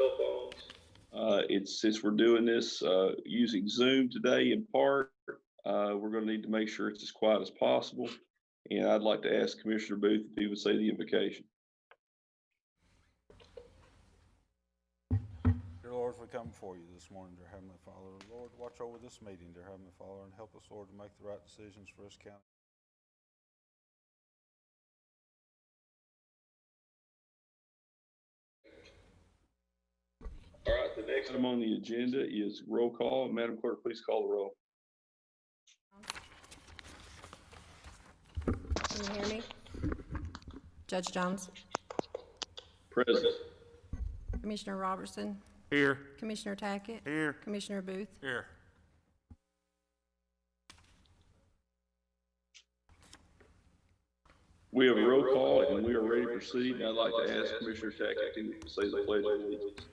cell phones. Since we're doing this using Zoom today in part, we're going to need to make sure it's as quiet as possible. And I'd like to ask Commissioner Booth if he would say the invocation. Dear Lord, as we come before you this morning, dear Heavenly Father, Lord, watch over this meeting, dear Heavenly Father, and help us, Lord, to make the right decisions for this county. All right, the next item on the agenda is roll call. Madam Clerk, please call the roll. Can you hear me? Judge Jones? Present. Commissioner Robertson? Here. Commissioner Tackett? Here. Commissioner Booth? Here. We have a roll call and we are ready to proceed. And I'd like to ask Commissioner Tackett to say the pledge of allegiance.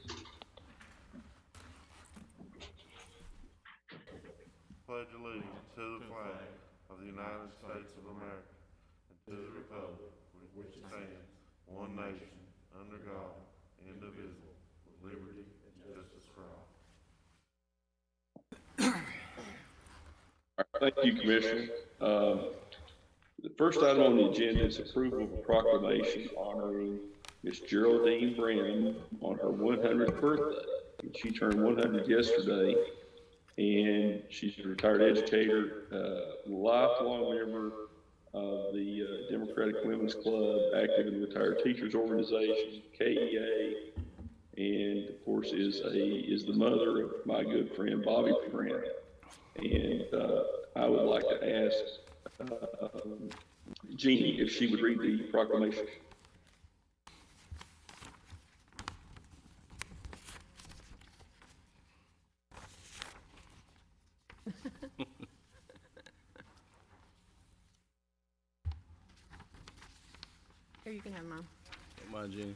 Pledge allegiance to the flag of the United States of America and to the republic for which it stands, one nation, under God, indivisible, with liberty and justice for all. All right, thank you, Commissioner. The first item on the agenda is approval of a proclamation honoring Miss Geraldine Freeman on her 100th birthday. She turned 100 yesterday, and she's a retired educator, lifelong member of the Democratic Women's Club, active in the Retired Teachers Organization, KEA, and of course is the mother of my good friend Bobby Freeman. And I would like to ask Jeannie if she would read the proclamation. Here, you can have mine. Come on, Jeannie.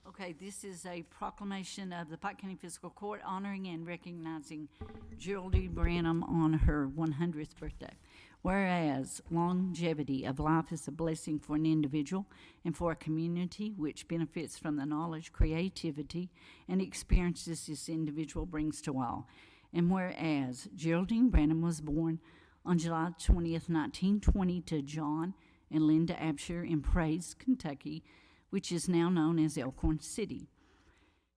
Okay, this is a proclamation of the Pike County Fiscal Court honoring and recognizing Geraldine Branham on her 100th birthday. Whereas longevity of life is a blessing for an individual and for a community which benefits from the knowledge, creativity, and experiences this individual brings to all. And whereas Geraldine Branham was born on July 20th, 1920 to John and Linda Absher in Praise, Kentucky, which is now known as Elkhorn City.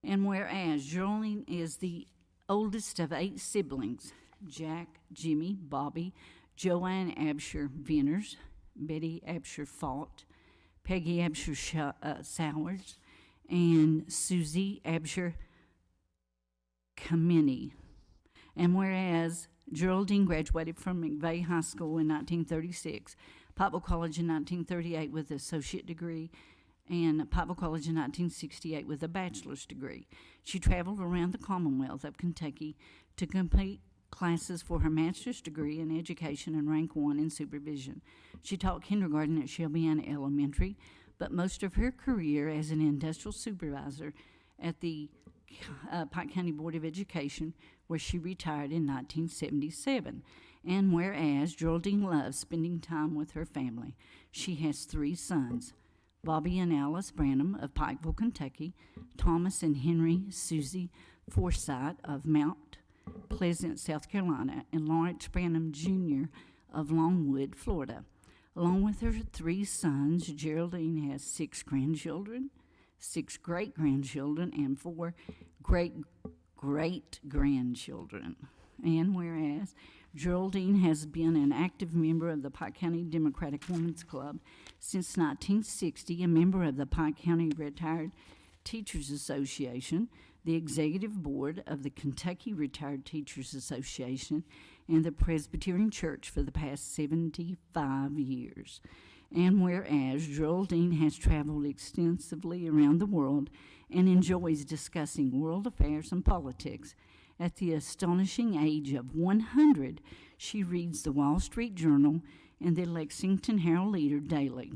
And whereas Geraldine is the oldest of 8 siblings, Jack, Jimmy, Bobby, Joanne Absher Venners, Betty Absher Fault, Peggy Absher Sowers, and Susie Absher Kamini. And whereas Geraldine graduated from McVeigh High School in 1936, Pikeville College in 1938 with an associate degree, and Pikeville College in 1968 with a bachelor's degree. She traveled around the Commonwealth of Kentucky to complete classes for her master's degree in education and rank 1 in supervision. She taught kindergarten at Shelby-Ann Elementary, but most of her career as an industrial supervisor at the Pike County Board of Education, where she retired in 1977. And whereas Geraldine loves spending time with her family, she has 3 sons, Bobby and Alice Branham of Pikeville, Kentucky, Thomas and Henry Susie Forsythe of Mount Pleasant, South Carolina, and Lawrence Branham Jr. of Longwood, Florida. Along with her 3 sons, Geraldine has 6 grandchildren, 6 great-grandchildren, and 4 great-great-grandchildren. And whereas Geraldine has been an active member of the Pike County Democratic Women's Club since 1960, a member of the Pike County Retired Teachers Association, the Executive Board of the Kentucky Retired Teachers Association, and the Presbyterian Church for the past 75 years. And whereas Geraldine has traveled extensively around the world and enjoys discussing world affairs and politics, at the astonishing age of 100, she reads the Wall Street Journal and the Lexington Herald-Leader daily.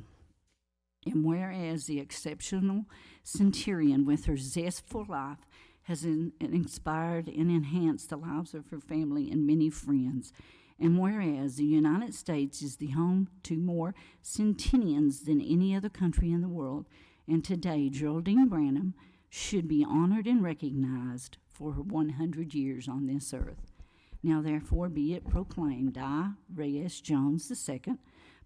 And whereas the exceptional centurion with her zest for life has inspired and enhanced the lives of her family and many friends. And whereas the United States is the home to more centennials than any other country in the world, and today Geraldine Branham should be honored and recognized for her 100 years on this earth. Now therefore be it proclaimed, I, Ray S. Jones II,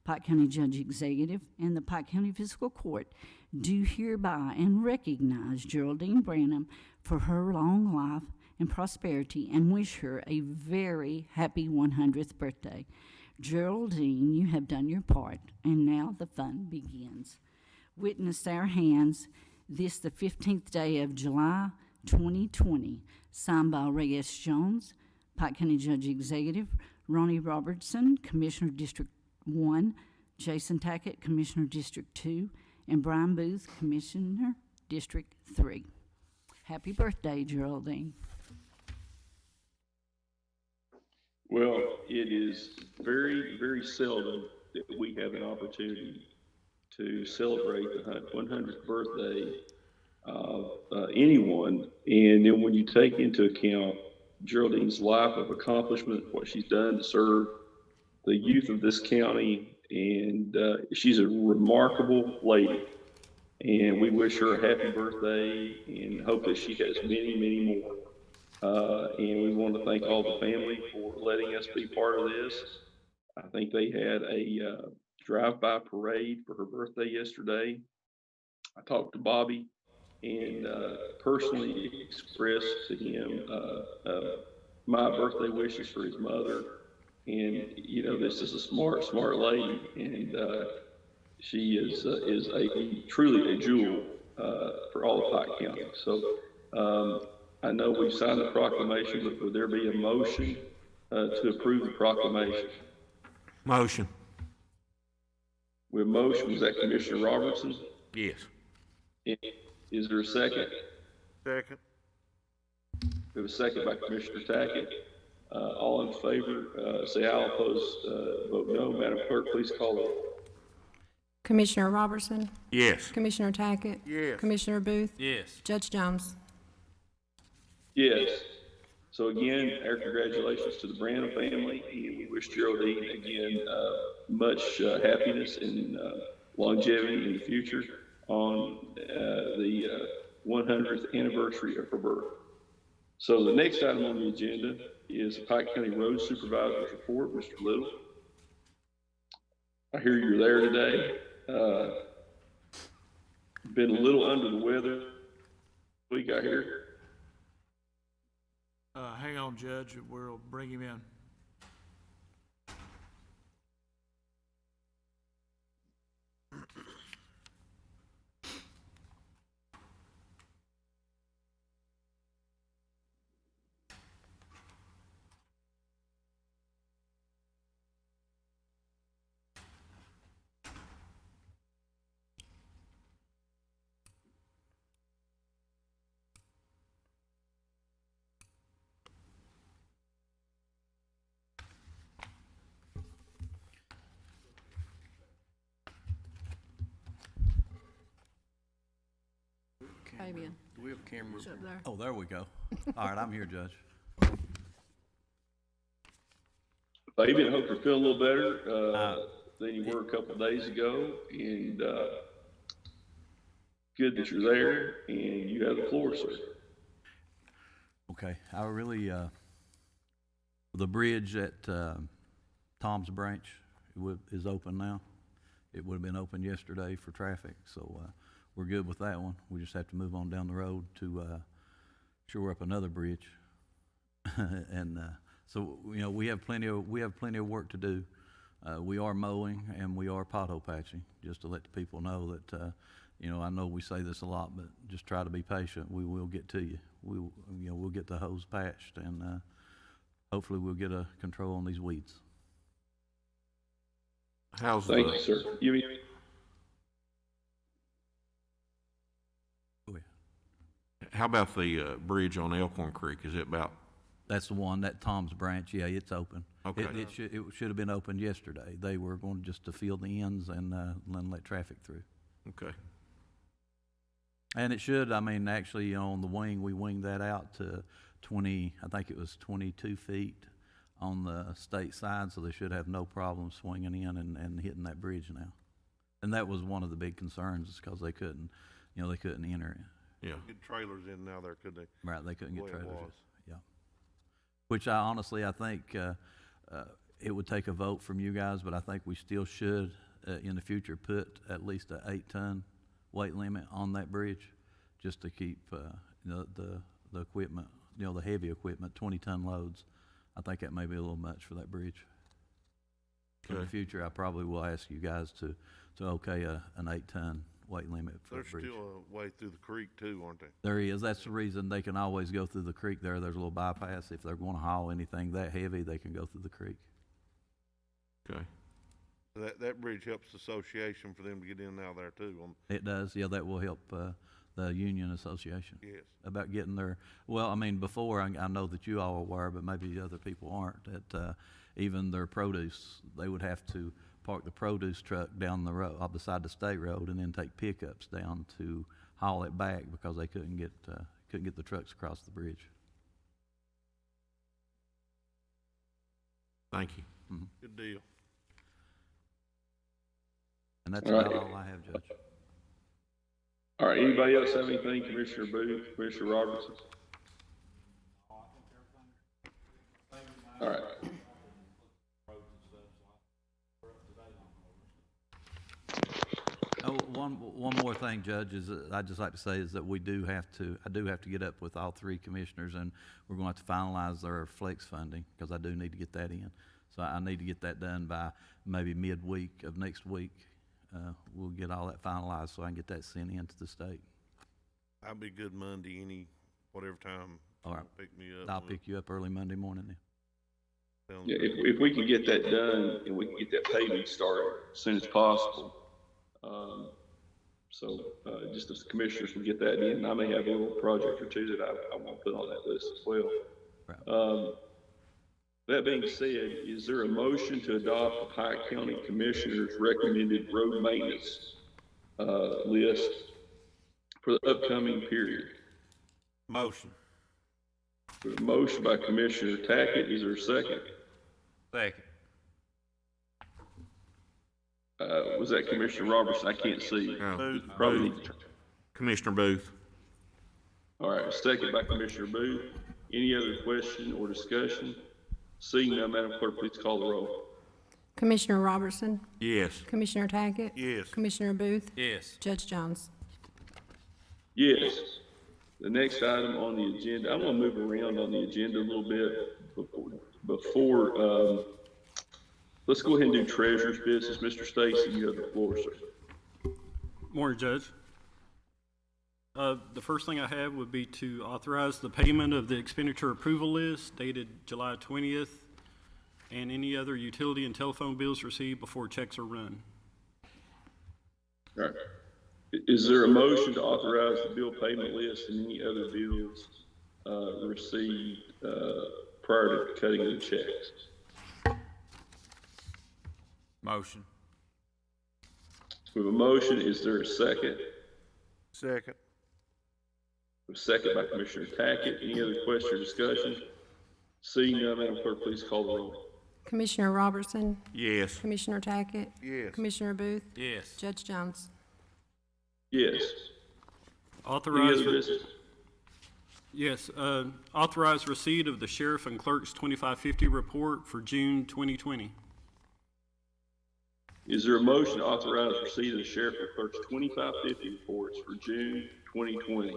Pike County Judge Executive, and the Pike County Fiscal Court do hereby and recognize Geraldine Branham for her long life and prosperity and wish her a very happy 100th birthday. Geraldine, you have done your part, and now the fun begins. Witness our hands this the 15th day of July 2020, signed by Ray S. Jones, Pike County Judge Executive, Ronnie Robertson, Commissioner District 1, Jason Tackett, Commissioner District 2, and Brian Booth, Commissioner District 3. Happy birthday, Geraldine. Well, it is very, very seldom that we have an opportunity to celebrate the 100th birthday of anyone. And then when you take into account Geraldine's life of accomplishment, what she's done to serve the youth of this county, and she's a remarkable lady. And we wish her a happy birthday and hope that she has many, many more. And we want to thank all the family for letting us be part of this. I think they had a drive-by parade for her birthday yesterday. I talked to Bobby and personally expressed to him my birthday wishes for his mother. And, you know, this is a smart lady, and she is truly a jewel for all of Pike County. So I know we've signed the proclamation, but would there be a motion to approve the proclamation? Motion. We have a motion. Was that Commissioner Robertson? Yes. Is there a second? Second. We have a second by Commissioner Tackett. All in favor, say aye. Opposed, vote no. Madam Clerk, please call the roll. Commissioner Robertson? Yes. Commissioner Tackett? Yes. Commissioner Booth? Yes. Judge Jones? Yes. So again, our congratulations to the Branham family, and we wish Geraldine again much happiness and longevity in the future on the 100th anniversary of her birth. So the next item on the agenda is Pike County Road Supervisor's Report. Mr. Little, I hear you're there today. Been a little under the weather week, I hear. Hang on, Judge. We'll bring him in. Fabian, Do we have a camera? it's up there. Oh, there we go. All right, I'm here, Judge. Fabian, I hope you're feeling a little better than you were a couple of days ago, and good that you're there, and you have the floor, sir. Okay, I really, the bridge at Tom's Branch is open now. It would have been open yesterday for traffic, so we're good with that one. We just have to move on down the road to shore up another bridge. And so, you know, we have plenty of work to do. We are mowing and we are pothole patching, just to let the people know that, you know, I know we say this a lot, but just try to be patient. We will get to you. We'll get the hose patched, and hopefully we'll get a control on these weeds. How's Thank you, sir. How about the bridge on Elkhorn Creek? Is it about? That's the one, that Tom's Branch. Yeah, it's open. Okay. It should have been opened yesterday. They were going just to fill the ends and let traffic through. Okay. And it should, I mean, actually, you know, on the wing, we winged that out to 20, I think it was 22 feet on the state side, so they should have no problem swinging in and hitting that bridge now. And that was one of the big concerns, is because they couldn't, you know, they couldn't enter it. Yeah. Get trailers in now there, could they? Right, they couldn't The get way it trailers. was. Yeah. Which I honestly, I think it would take a vote from you guys, but I think we still should, in the future, put at least a 8-ton weight limit on that bridge, just to keep the equipment, you know, the heavy equipment, 20-ton loads. I think that may be a little much for that bridge. In the Okay. future, I probably will ask you guys to okay an 8-ton weight limit for There's the bridge. still a way through the creek too, aren't they? There is. That's the reason they can always go through the creek there. There's a little bypass. If they're going to haul anything that heavy, they can go through the creek. Okay. So that bridge helps the association for them to get in and out of there too. It does. Yeah, that will help the union association Yes. about getting their, well, I mean, before, I know that you all are aware, but maybe other people aren't, that even their produce, they would have to park the produce truck down the road, beside the state road, and then take pickups down to haul it back because they couldn't get the trucks across the bridge. Thank you. Good deal. And that's All right. about all I have, Judge. All right, anybody else have anything? Commissioner Booth, Commissioner Robertson? All right. Oh, one more thing, Judge, is that I'd just like to say is that I do have to get up with all three commissioners, and we're going to have to finalize their flex funding, because I do need to get that in. So I need to get that done by maybe midweek of next week. We'll get all that finalized so I can get that sent in to the state. I'll be good Monday, whatever time. All right. Pick me up. I'll pick you up early Monday morning then. Sounds Yeah, good. if we can get that done and we can get that paving started as soon as possible. Just as commissioners can get that in, I may have a little project or two that I want to put on that list as well. Right. That being said, is there a motion to adopt the Pike County Commissioners' recommended road maintenance list for the upcoming period? Motion. A motion by Commissioner Tackett, is there a second? Second. Was that Commissioner Robertson? I can't see. Oh, Probably. Commissioner Booth. All right, second by Commissioner Booth. Any other question or discussion? Seeing none, Madam Clerk, please call the roll. Commissioner Robertson, Yes. Commissioner Tackett, Yes. Commissioner Booth, Yes. Judge Jones. Yes. The next item on the agenda, I'm gonna move around on the agenda a little bit before, let's go ahead and do treasurer's business. Mr. Stacy, you have the floor, sir. Morning, Judge. The first thing I have would be to authorize the payment of the expenditure approval list dated July 20th and any other utility and telephone bills received before checks are run. All right. Is there a motion to authorize the bill payment list and any other bills, received, prior to cutting the checks? Motion. We have a motion. Is there a second? Second. A second by Commissioner Tackett. Any other question or discussion? Seeing none, Madam Clerk, please call the roll. Commissioner Robertson, Yes. Commissioner Tackett, Yes. Commissioner Booth, Yes. Judge Jones. Yes. Any Authorize, other business? yes, authorize receipt of the sheriff and clerk's 2550 report for June 2020. Is there a motion to authorize receipt of the sheriff and clerk's 2550 reports for June 2020?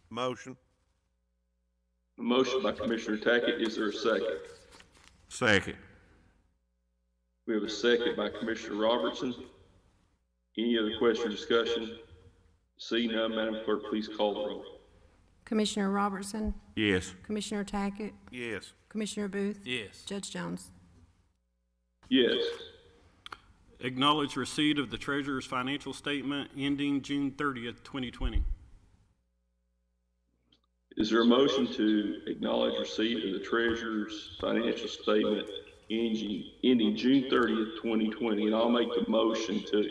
Motion. A motion by Commissioner Tackett. Is there a second? Second. We have a second by Commissioner Robertson. Any other question or discussion? Seeing none, Madam Clerk, please call the roll. Commissioner Robertson, Yes. Commissioner Tackett, Yes. Commissioner Booth, Yes. Judge Jones. Yes. Acknowledge receipt of the treasurer's financial statement ending June 30th, 2020. Is there a motion to acknowledge receipt of the treasurer's financial statement ending June 30th, 2020? And I'll make the motion to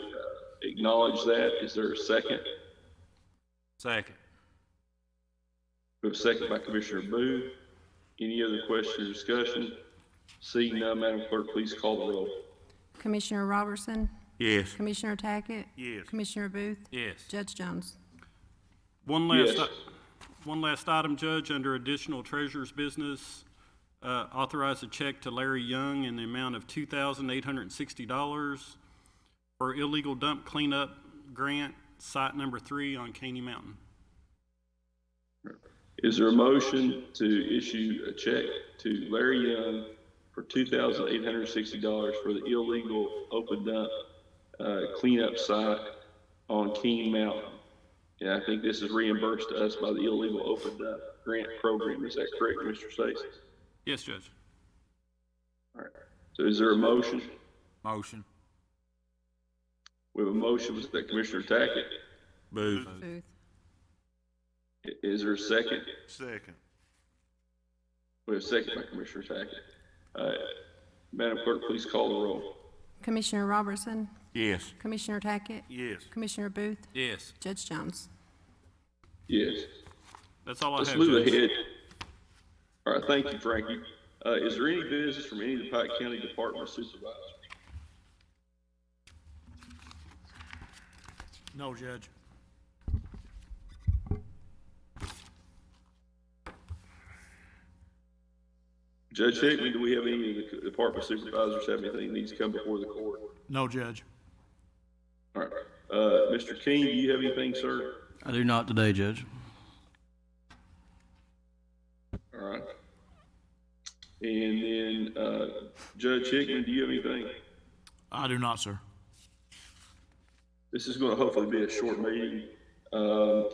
acknowledge that. Is there a second? Second. We have a second by Commissioner Booth. Any other question or discussion? Seeing none, Madam Clerk, please call the roll. Commissioner Robertson? Yes. Commissioner Tackett? Yes. Commissioner Booth? Yes. Judge Jones? One Yes. last item, Judge, under additional treasurer's business, authorize a check to Larry Young in the amount of $2,860 for illegal dump cleanup grant, site number 3 on Caney Mountain. Is there a motion to issue a check to Larry Young for $2,860 for the illegal open dump cleanup site on King Mountain? And I think this is reimbursed to us by the illegal open dump grant program. Is that correct, Mr. Stacy? Yes, Judge. All right. So is there a motion? Motion. We have a motion. Was that Commissioner Tackett? Booth. Booth? Is there a second? Second. We have a second by Commissioner Tackett. Madam Clerk, please call the roll. Commissioner Robertson? Yes. Commissioner Tackett? Yes. Commissioner Booth? Yes. Judge Jones? Yes. That's all I Let's have, move Judge. ahead. All right, thank you, Frankie. Is there any business from any of the Pike County Department of Supervisors? No, Judge. Judge Hickman, do we have any of the Department Supervisors have anything that needs to come before the court? No, Judge. All right. Mr. King, do you have anything, sir? I do not today, Judge. All right. And then, Judge Hickman, do you have anything? I do not, sir. This is going to hopefully be a short meeting. And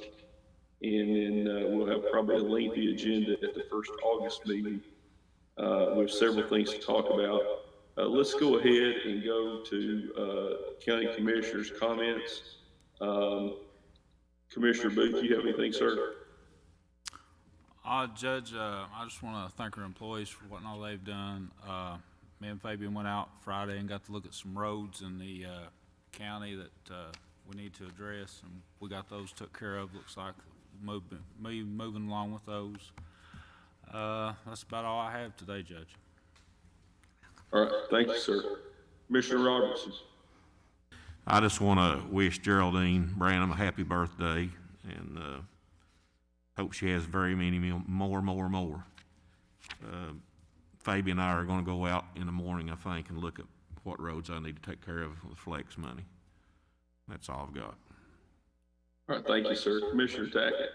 then we'll have probably a lengthy agenda at the first August meeting with several things to talk about. Let's go ahead and go to County Commissioner's comments. Commissioner Booth, do you have anything, sir? Judge, I just want to thank our employees for what all they've done. Me and Fabian went out Friday and got to look at some roads in the county that we need to address, and we got those took care of. Looks like moving along with those. That's about all I have today, Judge. All right, thank you, sir. Commissioner Robertson. I just want to wish Geraldine Branham a happy birthday, and hope she has very many more. Fabian and I are going to go out in the morning, I think, and look at what roads I need to take care of with flex money. That's all I've got. All right, thank you, sir. Commissioner Tackett.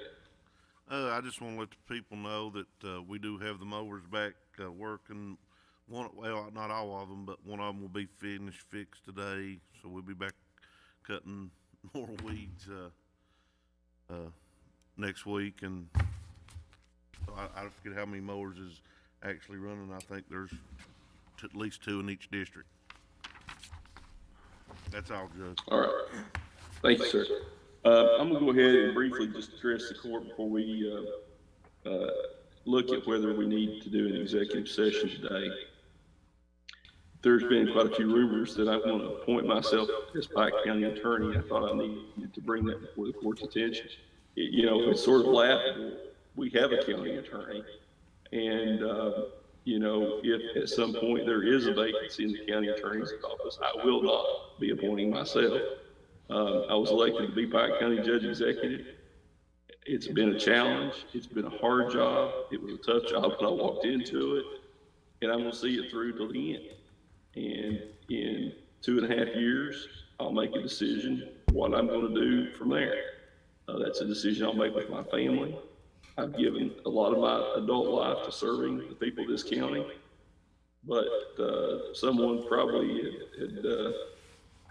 I just want to let the people know that we do have the mowers back working. Well, not all of them, but one of them will be fixed today. So we'll be back cutting more weeds next week. And I forget how many mowers is actually running. I think there's at least 2 in each district. That's all, Judge. All right. Thank you, sir. I'm going to go ahead and briefly just address the court before we look at whether we need to do an executive session today. There's been quite a few rumors that I want to appoint myself as Pike County Attorney. I thought I needed to bring that before the court's attention. It's sort of laughable. We have a county attorney, and if at some point there is a vacancy in the county attorney's office, I will not be appointing myself. I was elected to be Pike County Judge Executive. It's been a challenge. It's been a hard job. It was a tough job when I walked into it, and I'm going to see it through till the end. And in 2.5 years, I'll make a decision what I'm going to do from there. That's a decision I'll make with my family. I've given a lot of my adult life to serving the people of this county, but someone probably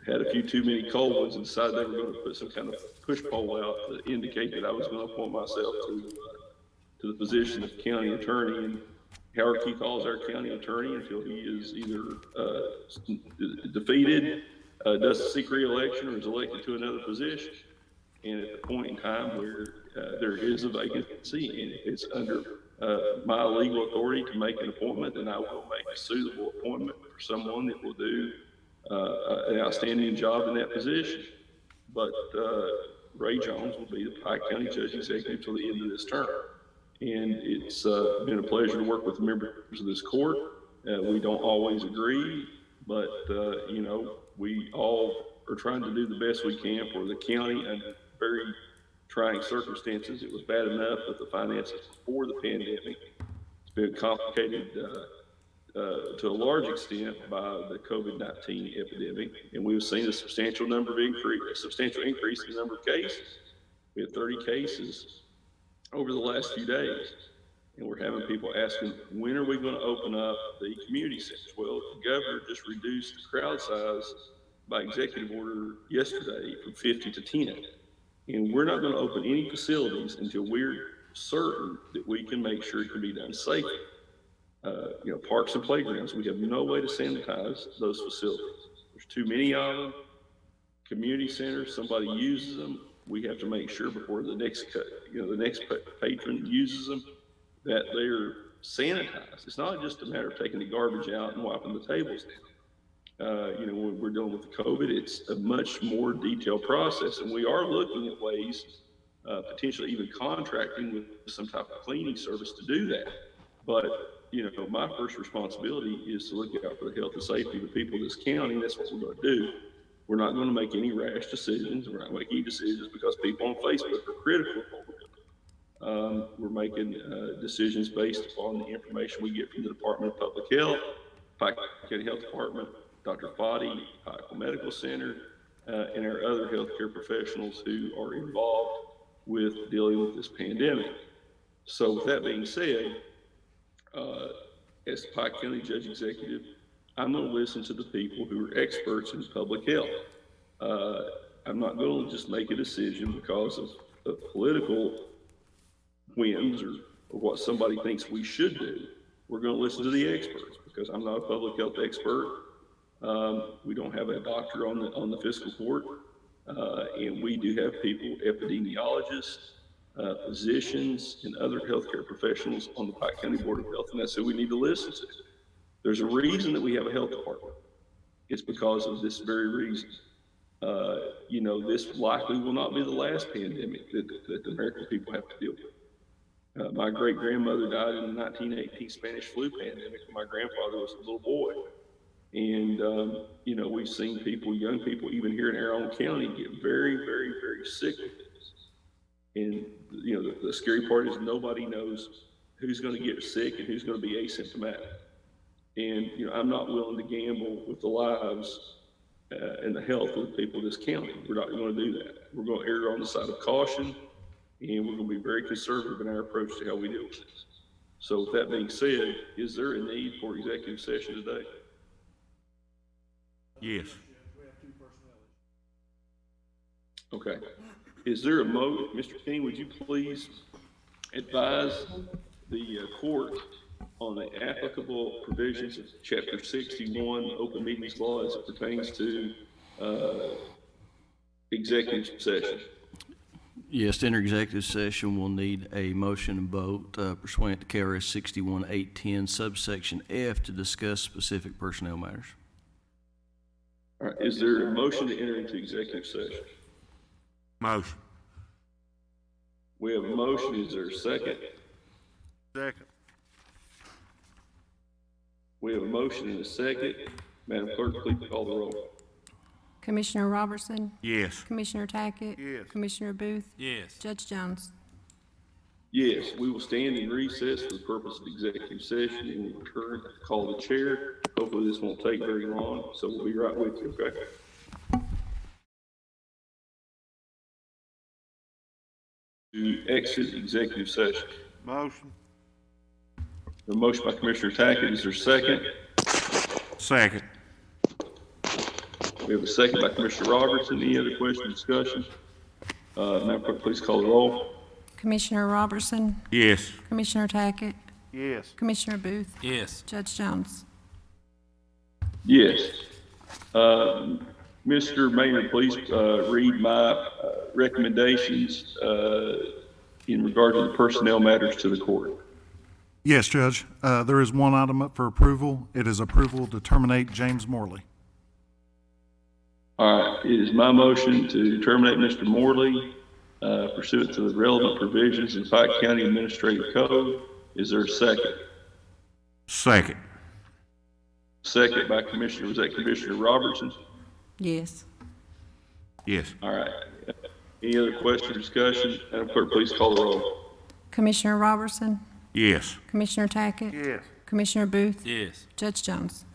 had a few too many cold ones and decided they were going to put some kind of push poll out to indicate that I was going to appoint myself to the position of county attorney. And Howard Key calls our county attorney until he is either defeated, doesn't seek re-election, or is elected to another position. And at the point in time where there is a vacancy, and if it's under my legal authority to make an appointment, then I will make a suitable appointment for someone that will do an outstanding job in that position. But Ray Jones will be the Pike County Judge Executive till the end of this term. And it's been a pleasure to work with the members of this court. We don't always agree, but, you know, we all are trying to do the best we can for the county under very trying circumstances. It was bad enough with the finances before the pandemic. It's been complicated to a large extent by the COVID-19 epidemic, and we've seen a substantial increase in the number of cases. We had 30 cases over the last few days, and we're having people asking, when are we going to open up the community centers? Well, the governor just reduced the crowd size by executive order yesterday from 50 to 10, and we're not going to open any facilities until we're certain that we can make sure it can be done safely. You know, parks and playgrounds, we have no way to sanitize those facilities. There's too many of them. Community centers, somebody uses them. We have to make sure before the next patron uses them that they're sanitized. It's not just a matter of taking the garbage out and wiping the tables down. You know, when we're dealing with COVID, it's a much more detailed process, and we are looking at ways, potentially even contracting with some type of cleaning service to do that. But you know, my first responsibility is to look out for the health and safety of the people of this county, and that's what we're going to do. We're not going to make any rash decisions. We're not making any decisions because people on Facebook are critical of what we're doing. We're making decisions based upon the information we get from the Department of Public Health, Pike County Health Department, Dr. Foddy, Pike Medical Center, and our other healthcare professionals who are involved with dealing with this pandemic. So with that being said, as the Pike County Judge Executive, I'm going to listen to the people who are experts in public health. I'm not going to just make a decision because of political whims or what somebody thinks we should do. We're going to listen to the experts because I'm not a public health expert. We don't have a doctor on the fiscal court, and we do have people, epidemiologists, physicians, and other healthcare professionals on the Pike County Board of Health, and that's who we need to listen to. There's a reason that we have a health department. It's because of this very reason. You know, this likely will not be the last pandemic that the American people have to deal with. My great-grandmother died in the 1918 Spanish flu pandemic when my grandfather was a little boy. And, you know, we've seen people, young people, even here in our own county, get very, very, very sick with this. And, you know, the scary part is nobody knows who's going to get sick and who's going to be asymptomatic. And, you know, I'm not willing to gamble with the lives and the health of the people of this county. We're not going to do that. We're going to err on the side of caution, and we're going to be very conservative in our approach to how we deal with this. So with that being said, is there a need for executive session today? Yes. Okay. Is there a Mr. King, would you please advise the court on the applicable provisions of Chapter 61 Open Meetings Law as it pertains to executive session? Yes, to enter executive session, we'll need a motion and vote pursuant to KRS 61-810 subsection F to discuss specific personnel matters. All right. Is there a motion to enter into executive session? Motion. We have a motion. Is there a second? Second. We have a motion and a second. Madam Clerk, please call the roll. Commissioner Robertson, Yes. Commissioner Tackett. Yes. Commissioner Booth, Yes. Judge Jones. Yes, we will stand in recess for the purpose of executive session and we'll return to call the chair. Hopefully this won't take very long, so we'll be right with you, okay? To exit executive session. Motion. A motion by Commissioner Tackett. Is there a second? Second. We have a second by Commissioner Robertson. Any other question, discussion? Madam Clerk, please call the roll. Commissioner Robertson, Yes. Commissioner Tackett, Yes. Commissioner Booth, Yes. Judge Jones. Yes. Mr. Mayor, please read my recommendations in regard to the personnel matters to the court. Yes, Judge. There is one item up for approval. It is approval to terminate James Morley. All right, it is my motion to terminate Mr. Morley pursuant to the relevant provisions in Pike County Administrative Code. Is there a second? Second. Second by Commissioner, was that Commissioner Robertson? Yes. Yes. All right. Any other question or discussion? Madam Clerk, please call the roll. Commissioner Robertson? Yes. Commissioner Tackett? Yes. Commissioner Booth? Yes. Judge Jones?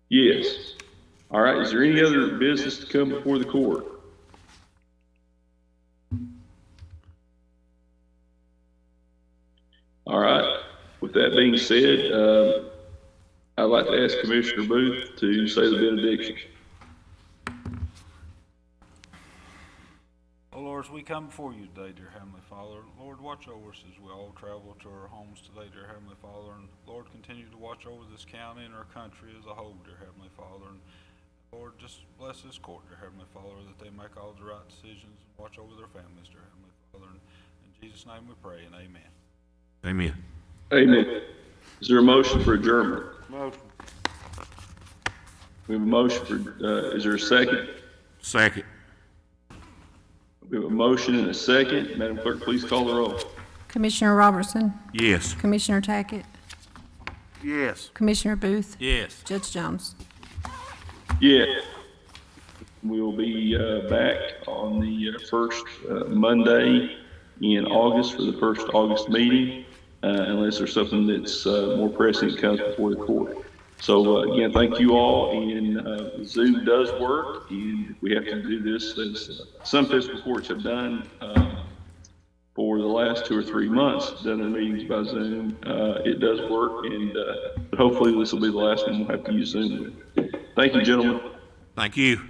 Yes. All right, is there any other business to come before the court? All right, with that being said, I'd like to ask Commissioner Booth to say the benediction. Oh Lord, as we come before you today, dear Heavenly Father, Lord, watch over us as we all travel to our homes today, dear Heavenly Father, and Lord, continue to watch over this county and our country as a whole, dear Heavenly Father, and Lord, just bless this court, dear Heavenly Father, that they make all the right decisions and watch over their families, dear Heavenly Father, and in Jesus' name we pray, and amen. Amen. Amen. Is there a motion for adjournment? Motion. We have a motion for, is there a second? Second. We have a motion and a second. Madam Clerk, please call the roll. Commissioner Robertson? Yes. Commissioner Tackett? Yes. Commissioner Booth? Yes. Judge Jones? Yeah. We'll be back on the first Monday in August for the first August meeting, unless there's something that's more pressing that comes before the court. So again, thank you all, and Zoom does work, and we have to do this as some fiscal courts have done for the last 2 or 3 months, done their meetings by Zoom. It does work, and hopefully this will be the last one we'll have to use Zoom with. Thank you, gentlemen. Thank you.